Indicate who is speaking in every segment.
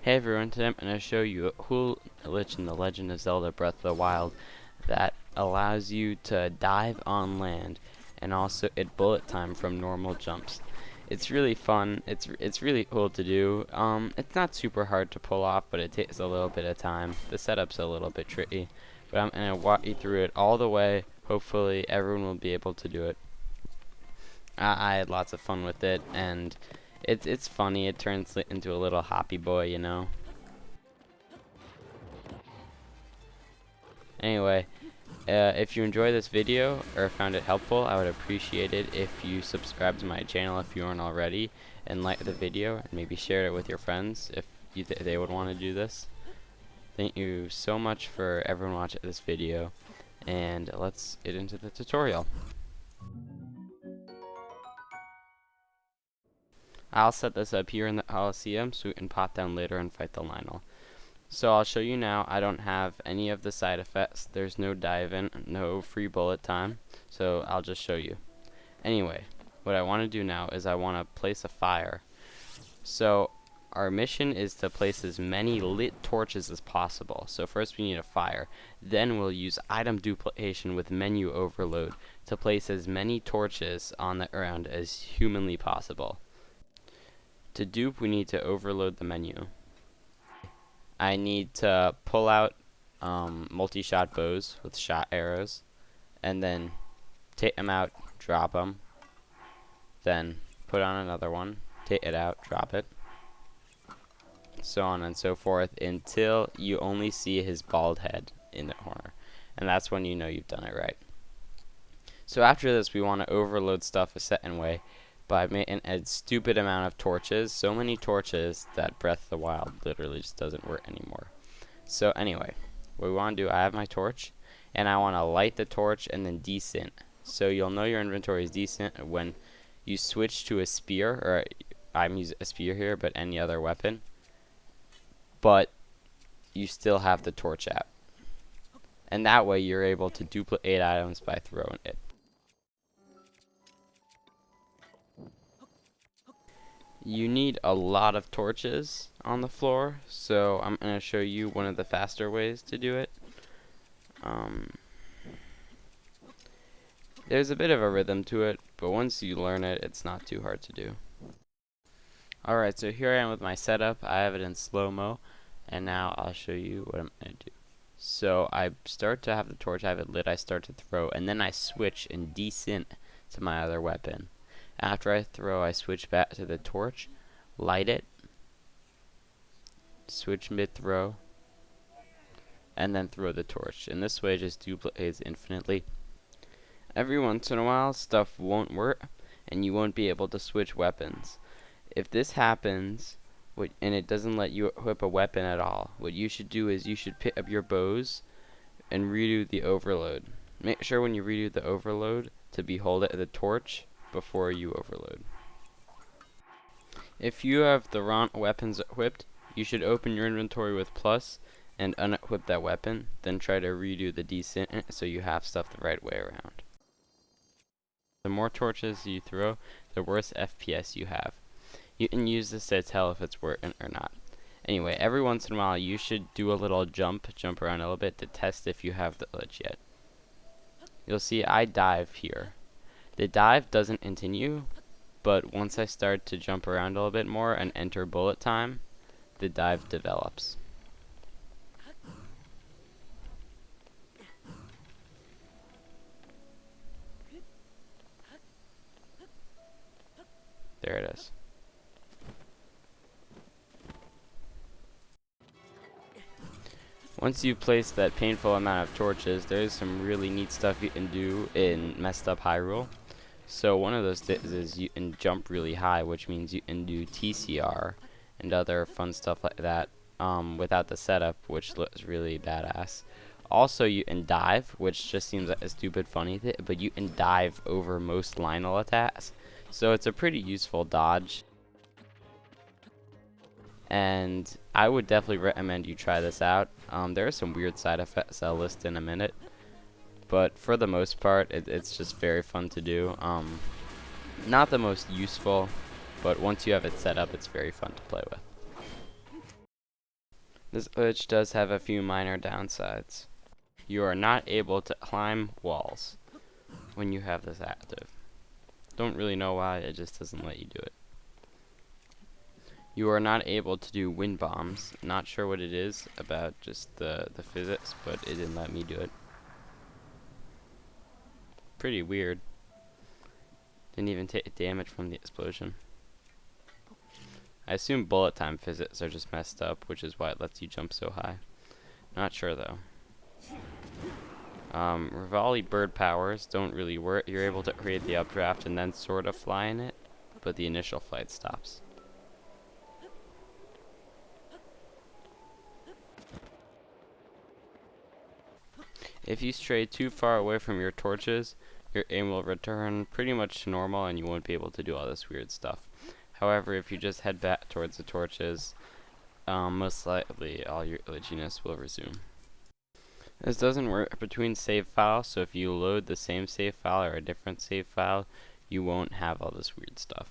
Speaker 1: Hey everyone, today I'm going to show you a cool glitch in the Legend of Zelda Breath of the Wild that allows you to dive on land and also it bullet time from normal jumps. It's really fun. It's really cool to do. It's not super hard to pull off, but it takes a little bit of time. The setup's a little bit tricky, but I'm going to walk you through it all the way. Hopefully everyone will be able to do it. I had lots of fun with it, and it's funny. It turns into a little hoppy boy, you know. Anyway, if you enjoy this video or found it helpful, I would appreciate it if you subscribe to my channel if you aren't already, and like the video, and maybe share it with your friends if they would want to do this. Thank you so much for everyone watching this video, and let's get into the tutorial. I'll set this up here in the Coliseum so we can pop down later and fight the Lionel. So I'll show you now. I don't have any of the side effects. There's no dive-in, no free bullet time, so I'll just show you. Anyway, what I want to do now is I want to place a fire. So our mission is to place as many lit torches as possible. So first we need a fire. Then we'll use item duplication with menu overload to place as many torches on the ground as humanly possible. To dupe, we need to overload the menu. I need to pull out multi-shot bows with shot arrows, and then take them out, drop them, then put on another one, take it out, drop it, so on and so forth until you only see his bald head in the corner, and that's when you know you've done it right. So after this, we want to overload stuff a certain way by making a stupid amount of torches, so many torches that Breath of the Wild literally just doesn't work anymore. So anyway, what we want to do, I have my torch, and I want to light the torch and then desync. So you'll know your inventory is decent when you switch to a spear, or I'm using a spear here, but any other weapon, but you still have the torch out. And that way you're able to duplicate items by throwing it. You need a lot of torches on the floor, so I'm going to show you one of the faster ways to do it. There's a bit of a rhythm to it, but once you learn it, it's not too hard to do. Alright, so here I am with my setup. I have it in slow-mo, and now I'll show you what I'm going to do. So I start to have the torch, I have it lit, I start to throw, and then I switch and desync to my other weapon. After I throw, I switch back to the torch, light it, switch mid-throw, and then throw the torch. And this way it just duplicates infinitely. Every once in a while, stuff won't work, and you won't be able to switch weapons. If this happens, and it doesn't let you equip a weapon at all, what you should do is you should pick up your bows and redo the overload. Make sure when you redo the overload to behold it the torch before you overload. If you have the wrong weapons equipped, you should open your inventory with plus and unequip that weapon, then try to redo the desync so you have stuff the right way around. The more torches you throw, the worse FPS you have. You can use this to tell if it's working or not. Anyway, every once in a while you should do a little jump around a little bit to test if you have the glitch yet. You'll see I dive here. The dive doesn't continue, but once I start to jump around a little bit more and enter bullet time, the dive develops. There it is. Once you place that painful amount of torches, there's some really neat stuff you can do in messed up Hyrule. So one of those things is you can jump really high, which means you can do TCR and other fun stuff like that without the setup, which looks really badass. Also, you can dive, which just seems like a stupid funny thing, but you can dive over most Lionel attacks. So it's a pretty useful dodge. And I would definitely recommend you try this out. There are some weird side effects I'll list in a minute. But for the most part, it's just very fun to do. Not the most useful, but once you have it set up, it's very fun to play with. This glitch does have a few minor downsides. You are not able to climb walls when you have this active. Don't really know why, it just doesn't let you do it. You are not able to do wind bombs. Not sure what it is about just the physics, but it didn't let me do it. Pretty weird. Didn't even take damage from the explosion. I assume bullet time physics are just messed up, which is why it lets you jump so high. Not sure though. Rivali bird powers don't really work. You're able to create the updraft and then sort of fly in it, but the initial flight stops. If you stray too far away from your torches, your aim will return pretty much to normal and you won't be able to do all this weird stuff. However, if you just head back towards the torches, most likely all your glitchiness will resume. This doesn't work between save files, so if you load the same save file or a different save file, you won't have all this weird stuff.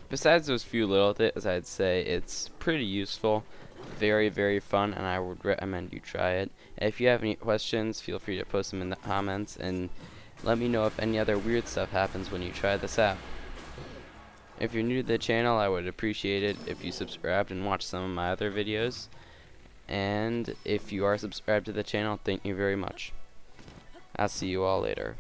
Speaker 1: Besides those few little things, I'd say it's pretty useful, very, very fun, and I would recommend you try it. And if you have any questions, feel free to post them in the comments, and let me know if any other weird stuff happens when you try this out. If you're new to the channel, I would appreciate it if you subscribed and watched some of my other videos. And if you are subscribed to the channel, thank you very much. I'll see you all later.